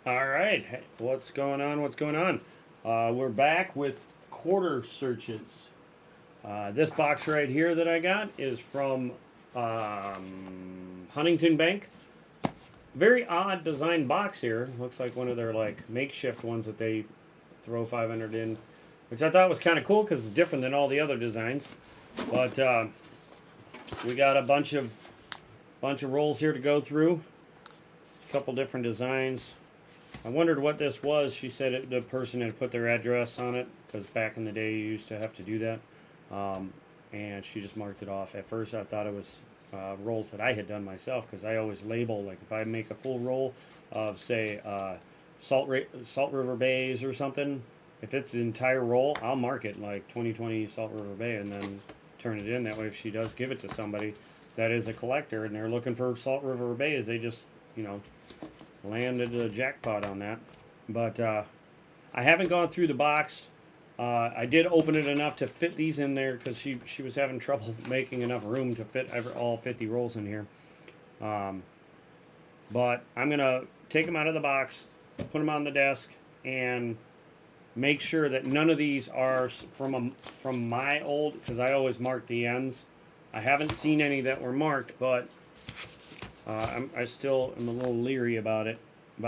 All right, hey, what's going on? What's going on? We're back with quarter searches. This box right here that I got is from Huntington Bank. Very odd design box here. Looks like one of their like makeshift ones that they throw 500 in, which I thought was kind of cool because it's different than all the other designs. But we got a bunch of rolls here to go through. A couple different designs. I wondered what this was. She said the person had put their address on it because back in the day you used to have to do that. Um, and she just marked it off. At first, I thought it was rolls that I had done myself because I always label, like, if I make a full roll of, say, Salt River Bays or something, if it's the entire roll, I'll mark it like 2020 Salt River Bay and then turn it in. That way, if she does give it to somebody that is a collector and they're looking for Salt River Bays, they just, you know, landed a jackpot on that. But I haven't gone through the box. I did open it enough to fit these in there because she was having trouble making enough room to fit all 50 rolls in here. Um, but I'm gonna take them out of the box, put them on the desk, and make sure that none of these are from my old, because I always mark the ends. I haven't seen any that were marked, but I still am a little leery about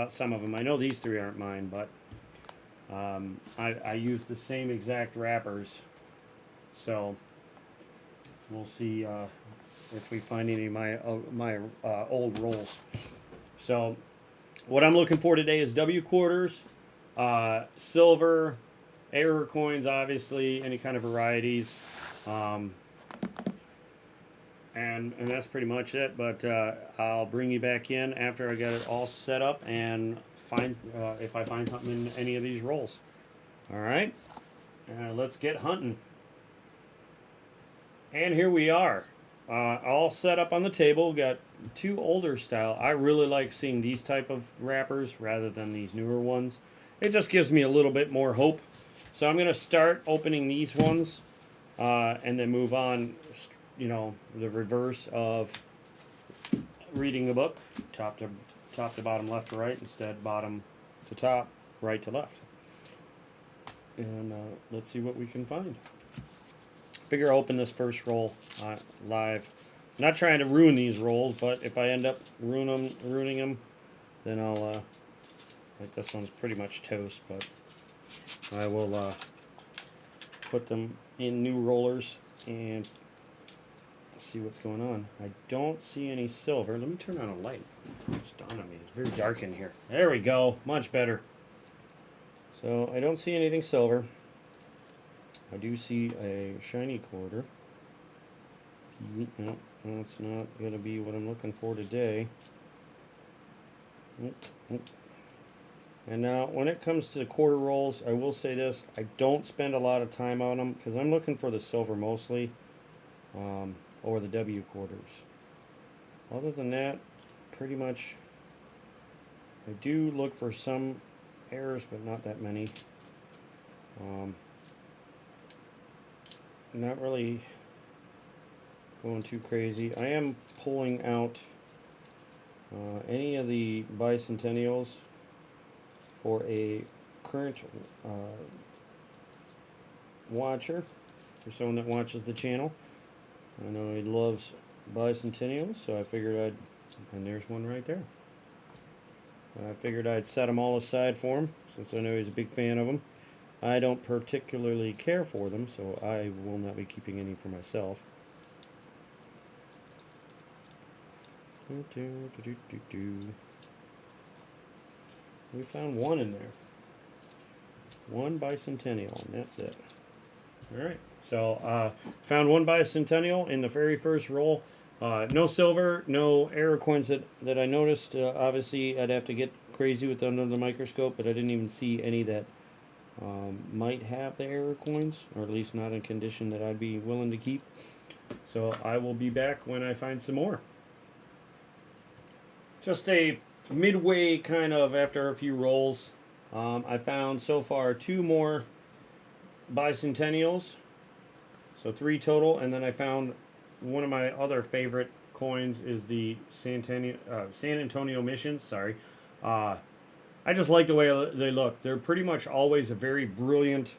some of them. I know these three aren't mine, but I use the same exact wrappers, so we'll see if we find any of my old rolls. So what I'm looking for today is W quarters, silver, error coins, obviously any kind of varieties, um, and that's pretty much it. But I'll bring you back in after I get it all set up and find if I find something in any of these rolls. All right, let's get hunting. And here we are, all set up on the table. Got two older style. I really like seeing these type of wrappers rather than these newer ones. It just gives me a little bit more hope. So I'm gonna start opening these ones, and then move on. You know, the reverse of reading a book, top to bottom, left to right, instead bottom to top, right to left. And let's see what we can find. Figure I'll open this first roll live. Not trying to ruin these rolls, but if I end up ruining them, then I'll. Like this one's pretty much toast, but I will put them in new rollers and see what's going on. I don't see any silver. Let me turn on a light. It's dawned on me. It's very dark in here. There we go. Much better. So I don't see anything silver. I do see a shiny quarter. No, that's not going to be what I'm looking for today. And now, when it comes to quarter rolls, I will say this. I don't spend a lot of time on them because I'm looking for the silver mostly, or the W quarters. Other than that, pretty much, I do look for some errors, but not that many. Not really going too crazy. I am pulling out any of the bicentennials for a current watcher, for someone that watches the channel. I know he loves bicentennials, so I figured and there's one right there. I figured I'd set them all aside for him, since I know he's a big fan of them. I don't particularly care for them, so I will not be keeping any for myself. We found one in there. One bicentennial, and that's it. Alright, so found one bicentennial in the very first roll. No silver, no error coins that I noticed. Obviously, I'd have to get crazy with under the microscope, but I didn't even see any that might have the error coins, or at least not in condition that I'd be willing to keep. So I will be back when I find some more. Just a midway kind of after a few rolls. I found so far two more bicentennials, so three total, and then I found one of my other favorite coins is the San Antonio Missions. Sorry, I just like the way they look. They're pretty much always a very brilliant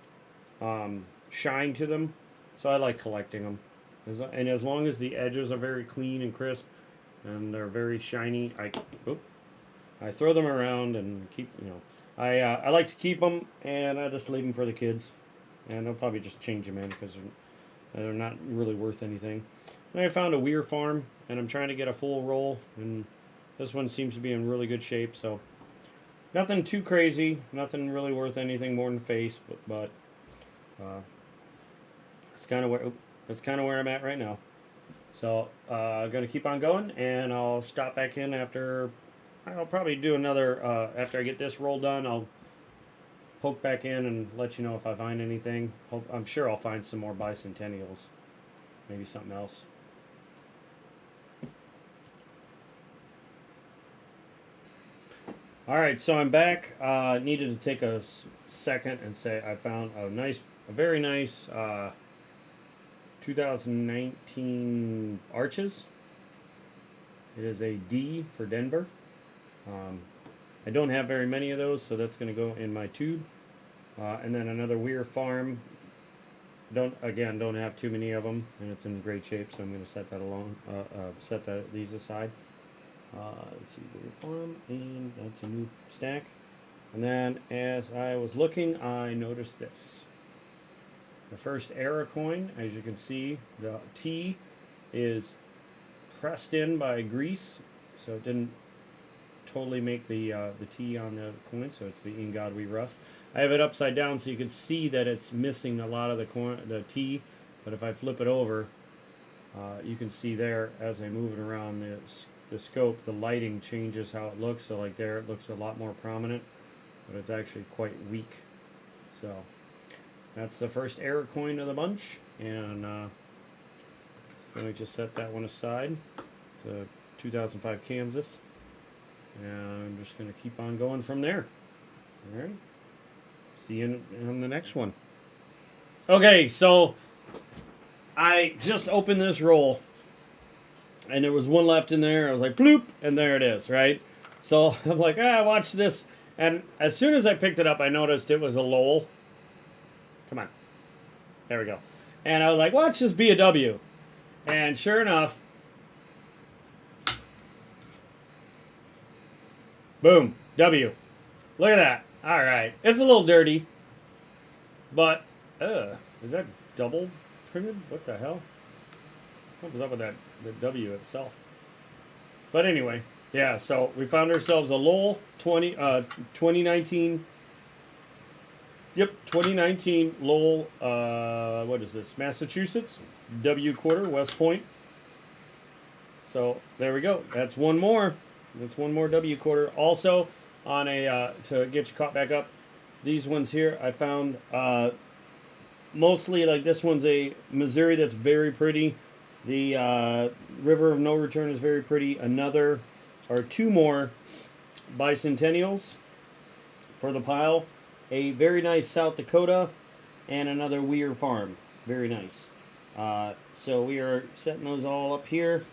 shine to them, so I like collecting them. And as long as the edges are very clean and crisp, and they're very shiny, I throw them around and keep, I like to keep them, and I just leave them for the kids, and I'll probably just change them in because they're not really worth anything. And I found a Weir farm, and I'm trying to get a full roll, and this one seems to be in really good shape, so nothing too crazy, nothing really worth anything more than face, but it's kind of where I'm at right now. So I'm gonna keep on going, and I'll stop back in after. I'll probably do another after I get this roll done. I'll poke back in and let you know if I find anything. I'm sure I'll find some more bicentennials, maybe something else. All right, so I'm back. Needed to take a second and say I found a very nice 2019 Arches. It is a D for Denver. I don't have very many of those, so that's going to go in my tube. And then another Weir Farm. Don't have too many of them, and it's in great shape, so I'm going to set that these aside. Let's see, Weir Farm, and that's a new stack. And then as I was looking, I noticed this. The first Era coin, as you can see, the T is pressed in by grease, so it didn't totally make the T on the coin, so it's the In God We Rust. I have it upside down so you can see that it's missing a lot of the T, but if I flip it over, you can see there as I move it around the scope, the lighting changes how it looks. So like there, it looks a lot more prominent, but it's actually quite weak. So that's the first Era coin of the bunch, and let me just set that one aside. It's a 2005 Kansas, and I'm just going to keep on going from there. All right. See you on the next one. Okay, so I just opened this roll, and there was one left in there. I was like, bloop, and there it is, right? So I'm like, watch this. And as soon as I picked it up, I noticed it was a Lowell. Come on. There we go. And I was like, watch this be a W. And sure enough, boom, W. Look at that. All right. It's a little dirty, but, is that double printed? What the hell? What was up with that? The W itself. But anyway, yeah, so we found ourselves a Lowell 2019. Yep, 2019 Lowell, what is this? Massachusetts, W quarter, West Point. So there we go. That's one more. That's one more W quarter. Also, on a to get you caught back up, these ones here I found mostly like this one's a Missouri that's very pretty. The River of No Return is very pretty. Another or two more bicentennials for the pile. A very nice South Dakota, and another Weir Farm. Very nice. So we are setting those all up here.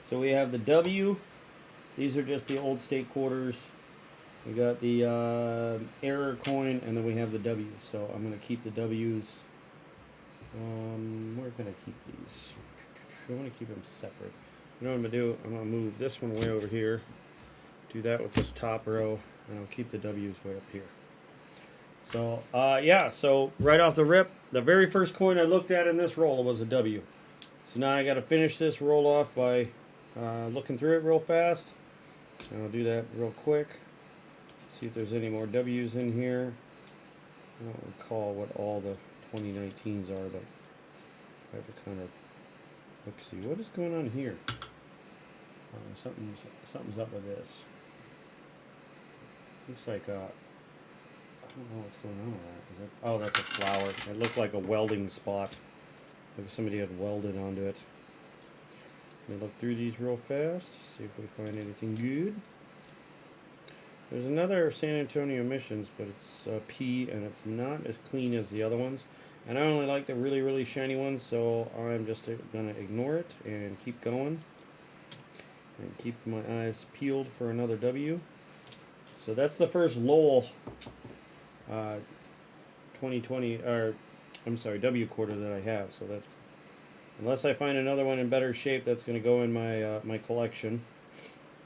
So we have the W. These are just the old state quarters. We got the Era coin, and then we have the W's. So I'm going to keep the W's. Where can I keep these? I want to keep them separate. You know what I'm going to do? I'm going to move this one way over here. Do that with this top row, and I'll keep the W's way up here. So, yeah, so right off the rip, the very first coin I looked at in this roll was a W. So now I got to finish this roll off by looking through it real fast. And I'll do that real quick. See if there's any more W's in here. I don't recall what all the 2019s are, but I have to kind of look, see what is going on here. Something's up with this. Looks like I don't know what's going on with that. Oh, that's a flower. It looked like a welding spot. Like somebody had welded onto it. Let me look through these real fast, see if we find anything good. There's another San Antonio Missions, but it's P, and it's not as clean as the other ones. And I only like the really, really shiny ones, so I'm just going to ignore it and keep going. And keep my eyes peeled for another W. So that's the first Lowell 2020, or I'm sorry, W quarter that I have. So that's, unless I find another one in better shape, that's going to go in my my collection.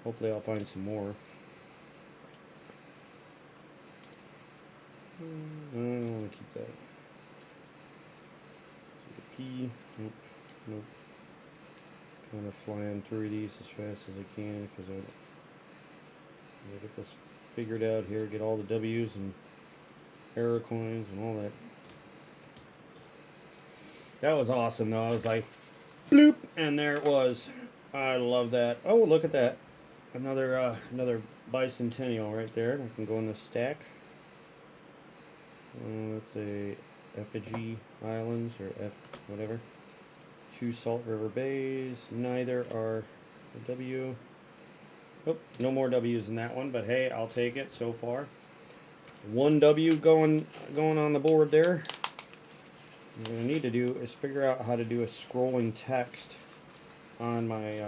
Hopefully I'll find some more. I don't want to keep that. So the P, nope, nope. Kind of flying through these as fast as I can because I get this figured out here, get all the W's and error coins and all that. That was awesome though. I was like, bloop, and there it was. I love that. Oh, look at that. Another bicentennial right there. I can go in the stack. Let's say Effigy Islands or F whatever. 2 Salt River Bays. Neither are a W. Oh, no more W's in that one, but hey, I'll take it so far. 1 W going on the board there. What I need to do is figure out how to do a scrolling text on my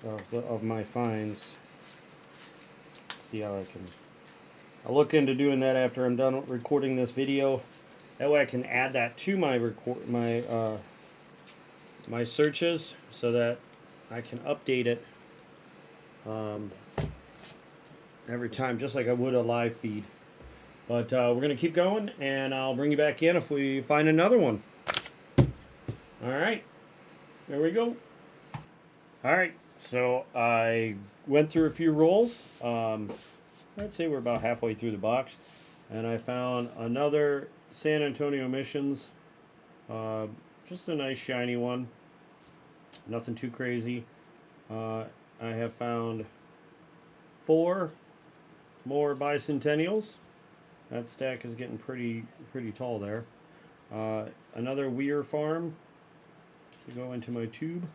of my finds. See how I can. I'll look into doing that after I'm done recording this video. That way I can add that to my my searches so that I can update it every time, just like I would a live feed. But we're going to keep going, and I'll bring you back in if we find another one. All right. There we go. All right. So I went through a few rolls. I'd say we're about halfway through the box. And I found another San Antonio Missions. Just a nice shiny one. Nothing too crazy. I have found 4 more bicentennials. That stack is getting pretty tall there. Another Weir Farm to go into my tube.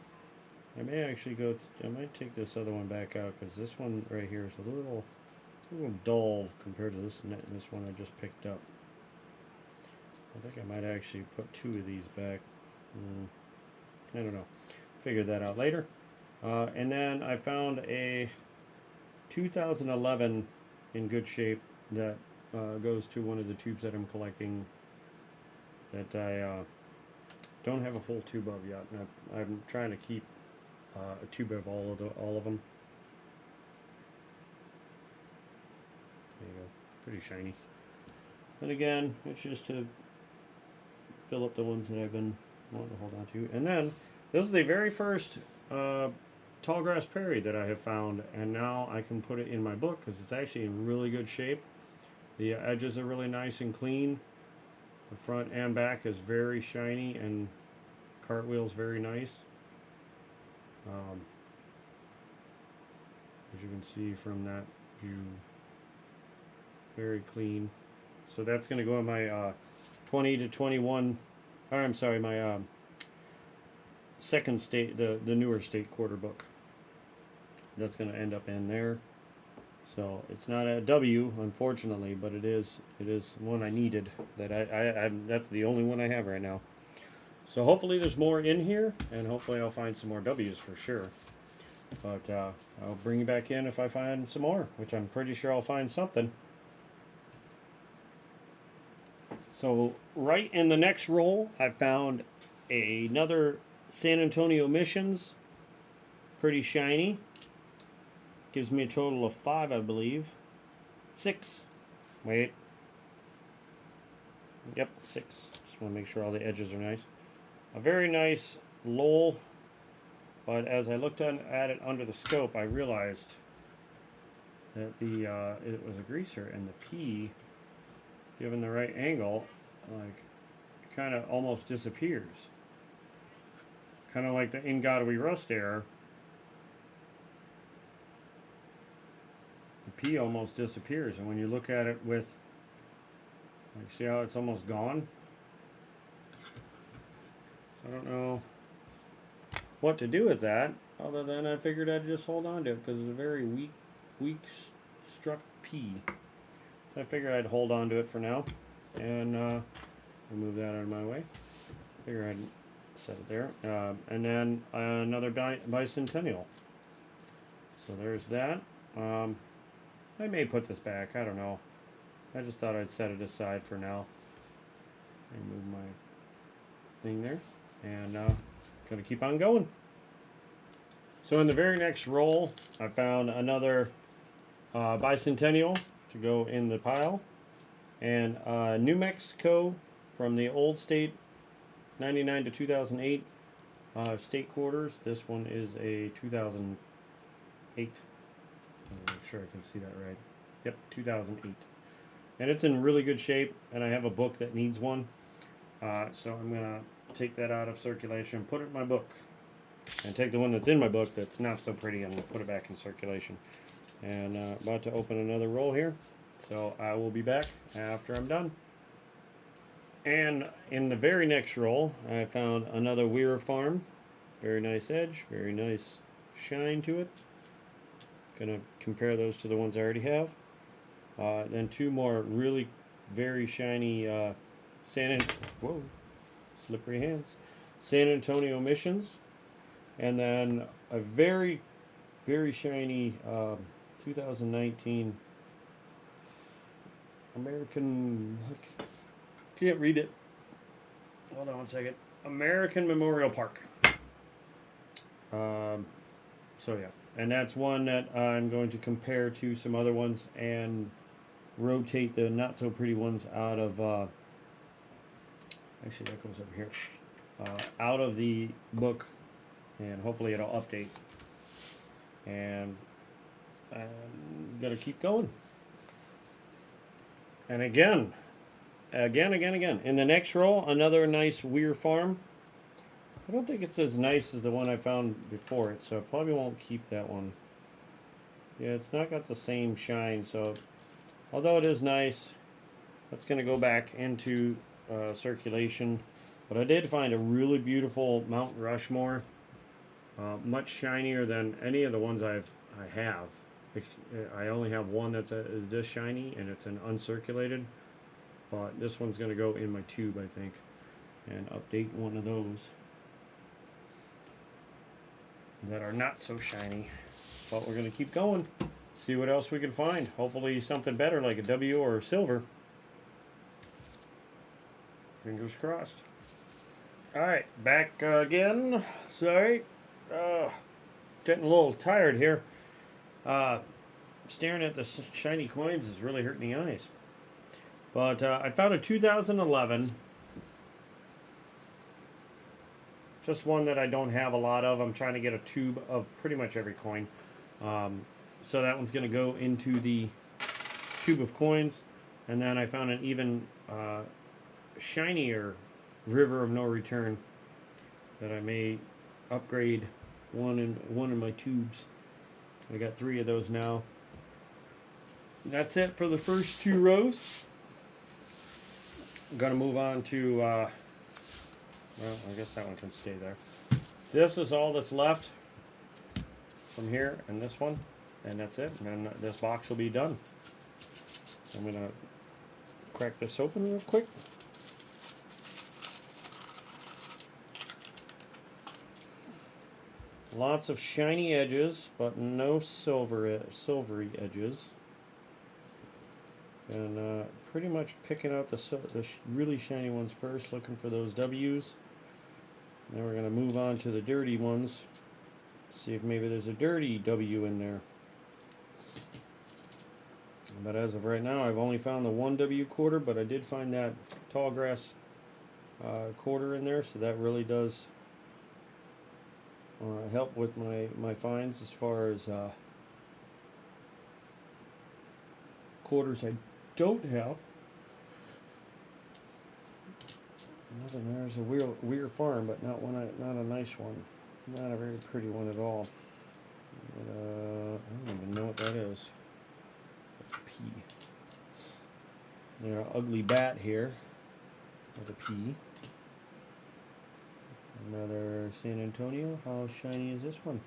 I may actually go. I might take this other one back out because this one right here is a little dull compared to this one I just picked up. I think I might actually put 2 of these back. I don't know. Figure that out later. And then I found a 2011 in good shape that goes to one of the tubes that I'm collecting that I don't have a full tube of yet. And I'm trying to keep a tube of all of them. There you go. Pretty shiny. And again, it's just to fill up the ones that I've been wanting to hold on to. And then, this is the very first Tallgrass Prairie that I have found, and now I can put it in my book because it's actually in really good shape. The edges are really nice and clean. The front and back is very shiny, and cartwheel's very nice. As you can see from that view, very clean. So that's going to go in my 20 to 21, or I'm sorry, my second state, the newer state quarter book. That's going to end up in there. So it's not a W, unfortunately, but it is one I needed. That I that's the only one I have right now. So hopefully there's more in here, and hopefully I'll find some more W's for sure. But I'll bring you back in if I find some more, which I'm pretty sure I'll find something. So right in the next roll, I found another San Antonio Missions. Pretty shiny. Gives me a total of 5, I believe. 6. Wait. Yep, 6. Just want to make sure all the edges are nice. A very nice Lowell, but as I looked at it under the scope, I realized that it was a greaser, and the P, given the right angle, like, kind of almost disappears. Kind of like the In God We Rust error. The P almost disappears, and when you look at it with, like, see how it's almost gone? So I don't know what to do with that, other than I figured I'd just hold on to it because it's a very weak struck P. So I figured I'd hold on to it for now, and move that out of my way. Figure I'd set it there, and then another bicentennial. So there's that. I may put this back. I don't know. I just thought I'd set it aside for now. And move my thing there. And gonna keep on going. So in the very next roll, I found another Bicentennial to go in the pile. And New Mexico from the old state, 99 to 2008 state quarters. This one is a 2008. Make sure I can see that right. Yep, 2008. And it's in really good shape, and I have a book that needs one. So I'm going to take that out of circulation, put it in my book, and take the one that's in my book that's not so pretty and put it back in circulation. And about to open another roll here, so I will be back after I'm done. And in the very next roll, I found another Weir Farm. Very nice edge, very nice shine to it. Gonna compare those to the ones I already have. Then two more really very shiny whoa, slippery hands. San Antonio Missions. And then a very, very shiny 2019 American, can't read it. Hold on one second. American Memorial Park. So yeah, and that's one that I'm going to compare to some other ones and rotate the not so pretty ones out of, actually that goes over here, out of the book, and hopefully it'll update. And I'm gonna keep going. And again, in the next roll, another nice Weir Farm. I don't think it's as nice as the one I found before it, so I probably won't keep that one. Yeah, it's not got the same shine, so although it is nice, that's going to go back into circulation. But I did find a really beautiful Mount Rushmore, much shinier than any of the ones I have. I only have one that's this shiny, and it's an uncirculated. But this one's going to go in my tube, I think, and update one of those that are not so shiny. But we're going to keep going, see what else we can find. Hopefully something better like a W or a silver. Fingers crossed. Alright, back again. Sorry. Getting a little tired here. Staring at the shiny coins is really hurting the eyes. But I found a 2011. Just one that I don't have a lot of. I'm trying to get a tube of pretty much every coin. So that one's going to go into the tube of coins. And then I found an even shinier River of No Return that I may upgrade one in my tubes. I got 3 of those now. And that's it for the first 2 rows. I'm going to move on to... well, I guess that one can stay there. This is all that's left from here and this one, and that's it. And then this box will be done. So I'm gonna crack this open real quick. Lots of shiny edges, but no silvery edges. And pretty much picking out the really shiny ones first, looking for those W's. Then we're going to move on to the dirty ones. See if maybe there's a dirty W in there. But as of right now, I've only found the 1 W quarter, but I did find that tall grass quarter in there, so that really does help with my finds as far as quarters I don't have. There's a Weir Farm, but not a nice one, not a very pretty one at all. But, I don't even know what that is. That's a P. There's an ugly bat here with a P. Another San Antonio. How shiny is this one?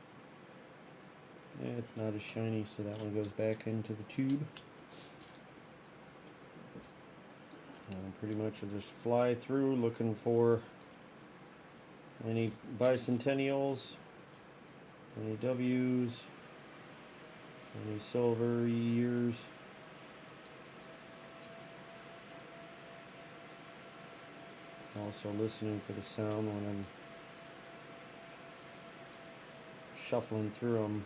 Yeah, it's not as shiny, so that one goes back into the tube. And pretty much I'll just fly through looking for any bicentennials, any W's, Any silver ears. Also listening for the sound when I'm shuffling through them.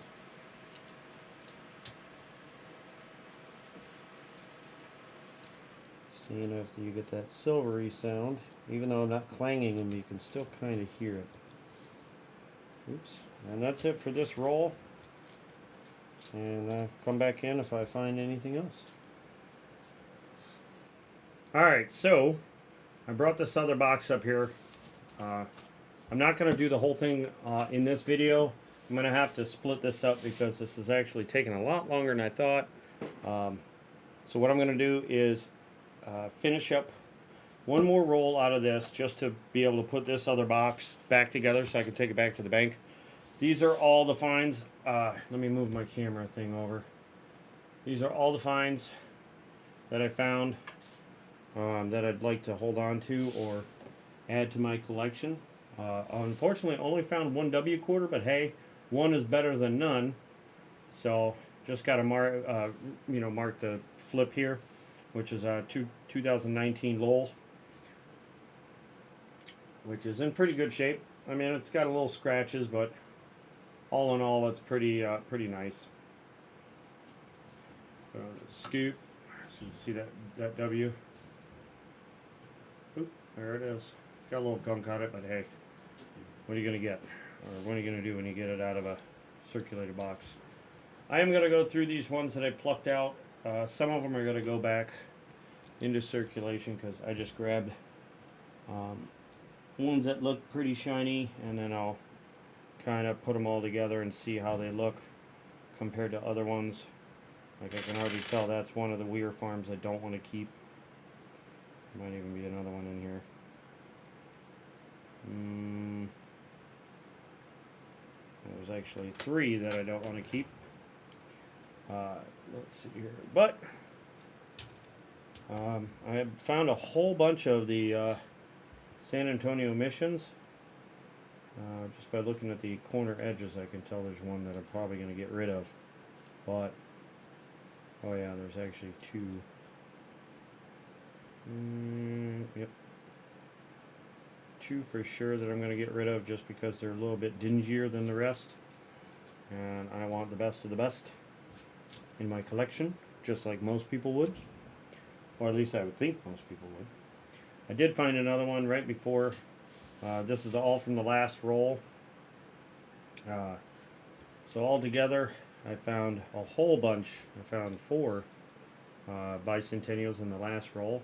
Seeing if you get that silvery sound. Even though not clanging them, you can still kind of hear it. Oops. And that's it for this roll. And come back in if I find anything else. Alright, so I brought this other box up here. I'm not going to do the whole thing in this video. I'm going to have to split this up because this is actually taking a lot longer than I thought. So what I'm going to do is finish up one more roll out of this just to be able to put this other box back together so I can take it back to the bank. These are all the finds. Let me move my camera thing over. These are all the finds that I found that I'd like to hold on to or add to my collection. Unfortunately, I only found one W quarter, but hey, one is better than none. So just got to mark the flip here, which is a 2019 Lowell, which is in pretty good shape. I mean, it's got a little scratches, but all in all, it's pretty nice. Scoop, so you see that W. Oop, there it is. It's got a little gunk on it, but hey, what are you gonna get? Or what are you gonna do when you get it out of a circulator box? I am gonna go through these ones that I plucked out. Some of them are gonna go back into circulation because I just grabbed ones that look pretty shiny, and then I'll kind of put them all together and see how they look compared to other ones. Like I can already tell that's one of the Weir farms I don't want to keep. Might even be another one in here. There's actually 3 that I don't want to keep. Let's see here. But I have found a whole bunch of the San Antonio missions. Just by looking at the corner edges, I can tell there's one that I'm probably going to get rid of. But, oh yeah, there's actually 2. Yep. 2 for sure that I'm going to get rid of just because they're a little bit dingier than the rest. And I want the best of the best in my collection, just like most people would. Or at least I would think most people would. I did find another one right before. This is all from the last roll. So all together, I found a whole bunch. I found 4 bicentennials in the last roll.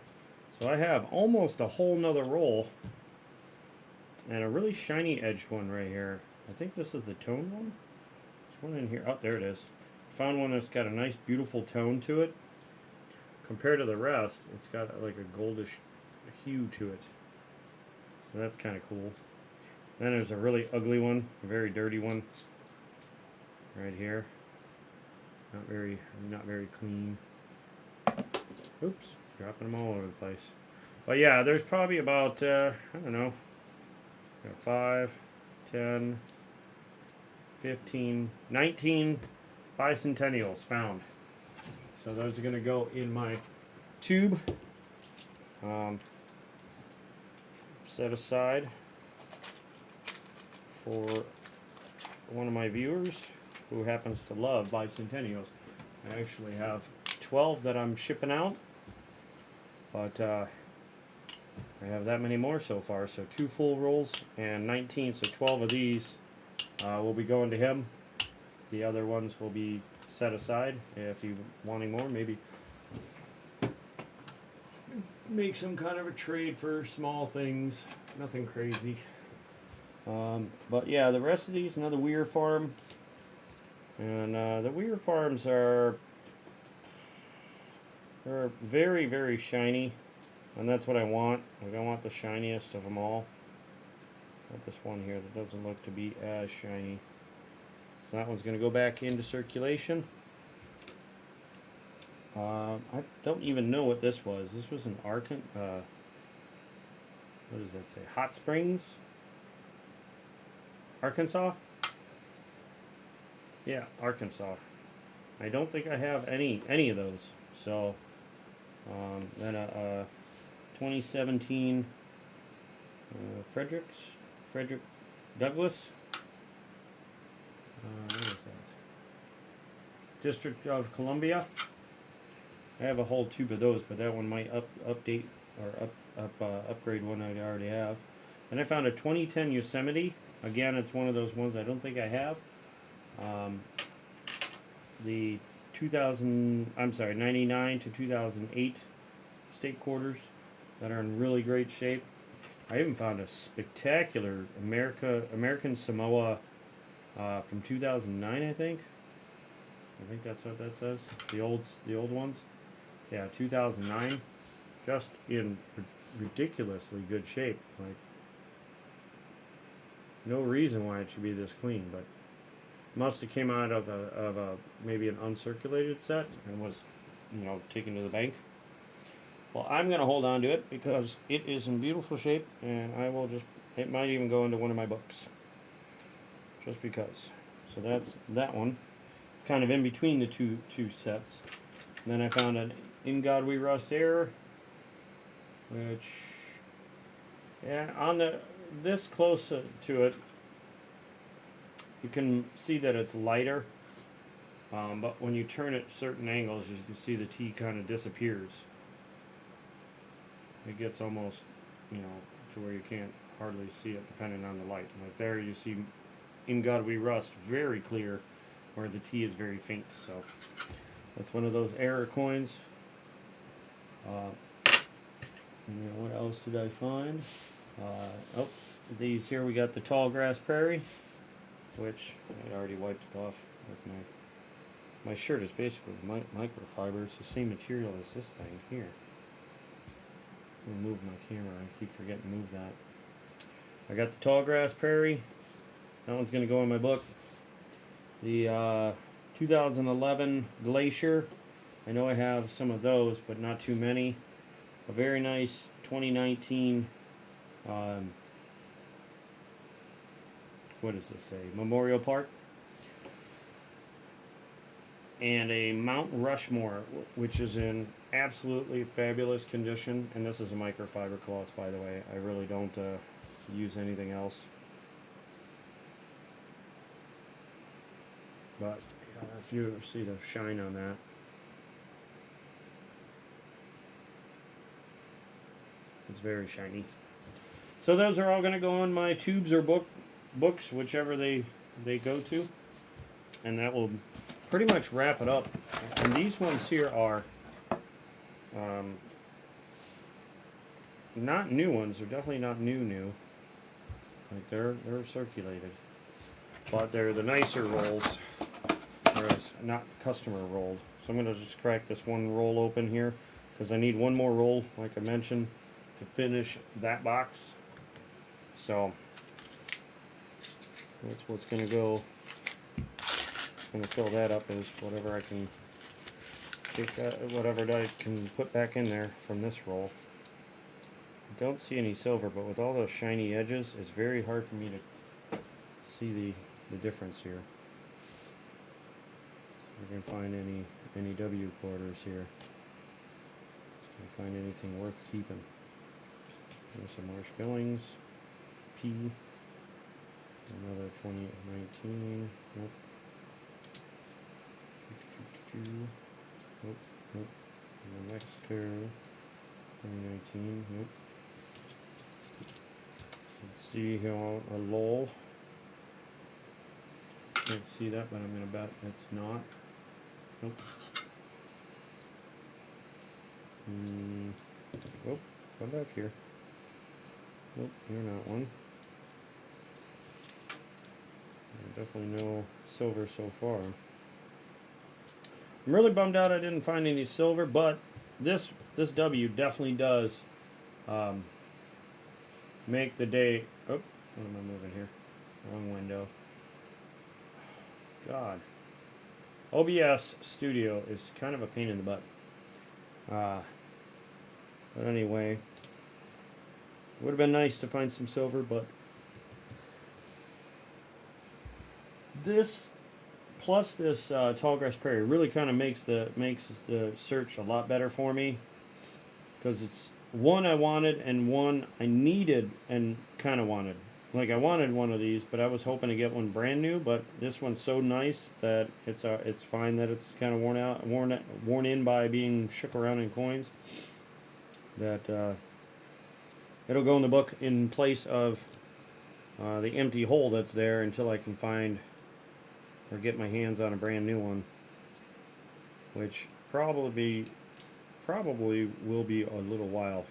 So I have almost a whole nother roll and a really shiny edged one right here. I think this is the tone one. There's one in here. Oh, there it is. Found one that's got a nice beautiful tone to it. Compared to the rest, it's got like a goldish hue to it. So that's kind of cool. Then there's a really ugly one, a very dirty one right here. Not very clean. Oops, dropping them all over the place. But yeah, there's probably about I don't know, 5, 10, 15, 19 bicentennials found. So those are going to go in my tube, set aside for one of my viewers who happens to love bicentennials. I actually have 12 that I'm shipping out, but I have that many more so far. So 2 full rolls and 19, so 12 of these will be going to him. The other ones will be set aside if you wanting more. Maybe make some kind of a trade for small things, nothing crazy. But yeah, the rest of these, another Weir farm, and the Weir farms are very, very shiny, and that's what I want. Like, I want the shiniest of them all. Got this one here that doesn't look to be as shiny. So that one's going to go back into circulation. I don't even know what this was. This was an what does that say? Hot Springs? Arkansas? Yeah, Arkansas. I don't think I have any of those. So then a 2017 Frederick Douglass. What is that? District of Columbia. I have a whole tube of those, but that one might update or upgrade one I already have. And I found a 2010 Yosemite. Again, it's one of those ones I don't think I have. The 99 to 2008 state quarters that are in really great shape. I even found a spectacular American Samoa from 2009, I think. I think that's what that says. The old ones. Yeah, 2009. Just in ridiculously good shape. Like, no reason why it should be this clean, but must have came out of a maybe an uncirculated set and was, taken to the bank. Well, I'm gonna hold on to it because it is in beautiful shape, and it might even go into one of my books, just because. So that's that one. It's kind of in between the two sets. And then I found an In God We Rust Air, which, yeah, on this close to it, you can see that it's lighter, but when you turn it certain angles, you can see the T kind of disappears. It gets almost, to where you can't hardly see it depending on the light. Like there you see In God We Rust very clear, where the T is very faint. So that's one of those error coins. What else did I find? These here we got the Tall Grass Prairie, which I already wiped it off with my shirt is basically microfiber. It's the same material as this thing here. I'm gonna move my camera. I keep forgetting to move that. I got the Tall Grass Prairie. That one's gonna go in my book. The 2011 Glacier. I know I have some of those, but not too many. A very nice 2019. What does this say? Memorial Park. And a Mount Rushmore, which is in absolutely fabulous condition. And this is a microfiber cloth, by the way. I really don't use anything else. But if you see the shine on that. It's very shiny. So those are all going to go on my tubes or books, whichever they go to. And that will pretty much wrap it up. And these ones here are not new ones. They're definitely not new. Like they're circulated. But they're the nicer rolls. Whereas not customer rolled. So I'm going to just crack this one roll open here, because I need one more roll, like I mentioned, to finish that box. So that's what's going to go. I'm going to fill that up as whatever I can take, whatever I can put back in there from this roll. I don't see any silver, but with all those shiny edges, it's very hard for me to see the difference here. So if we can find any W quarters here. Find anything worth keeping. There's some Marsh Billings, P, another 2019, nope. Nope. And the next curve, 2019, nope. Let's see here, a lull. Can't see that, but I'm going to bet it's not. Nope. Oh, come back here. Nope, you're not one. Definitely no silver so far. I'm really bummed out I didn't find any silver, but this W definitely does make the day. Oh, what am I moving here? Wrong window. God. OBS Studio is kind of a pain in the butt. But anyway, would have been nice to find some silver, but this plus this Tallgrass Prairie really kind of makes the search a lot better for me, because it's one I wanted and one I needed and kind of wanted. Like, I wanted one of these, but I was hoping to get one brand new. But this one's so nice that it's fine that it's kind of worn in by being shook around in coins. That it'll go in the book in place of the empty hole that's there until I can find or get my hands on a brand new one, which probably will be a little while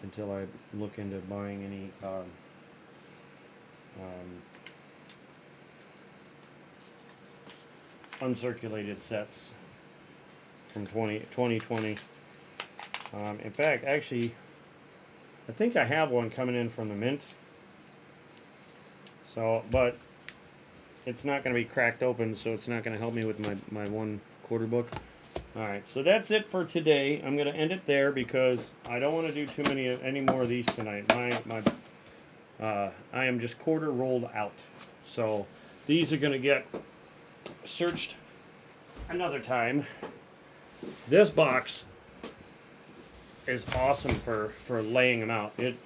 until I look into buying any uncirculated sets from 2020. In fact, actually, I think I have one coming in from the mint. So, but it's not going to be cracked open, so it's not going to help me with my one quarter book. Alright, so that's it for today. I'm going to end it there because I don't want to do any more of these tonight. I am just quarter rolled out. So these are going to get searched another time. This box is awesome for laying them out. It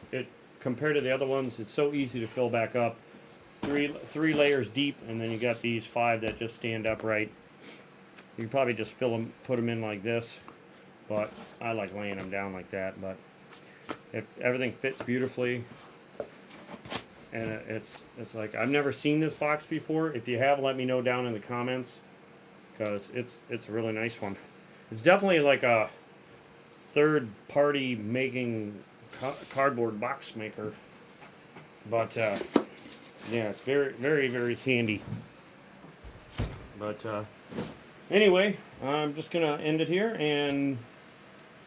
compared to the other ones, it's so easy to fill back up. It's three layers deep, and then you got these 5 that just stand upright. You can probably just put them in like this, but I like laying them down like that. But if everything fits beautifully, and it's like, I've never seen this box before. If you have, let me know down in the comments, because it's a really nice one. It's definitely like a third-party making cardboard box maker, but yeah, it's very, very, very handy. But anyway, I'm just going to end it here, and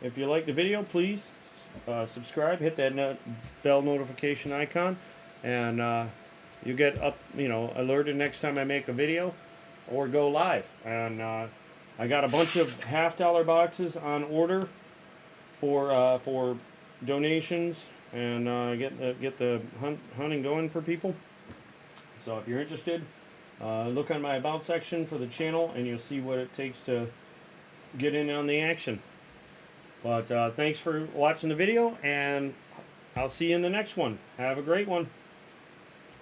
if you like the video, please subscribe, hit that bell notification icon, and you get alerted next time I make a video or go live. And I got a bunch of $50 boxes on order for donations, and get the hunting going for people. So if you're interested, look on my About section for the channel, and you'll see what it takes to get in on the action. But thanks for watching the video, and I'll see you in the next one. Have a great one.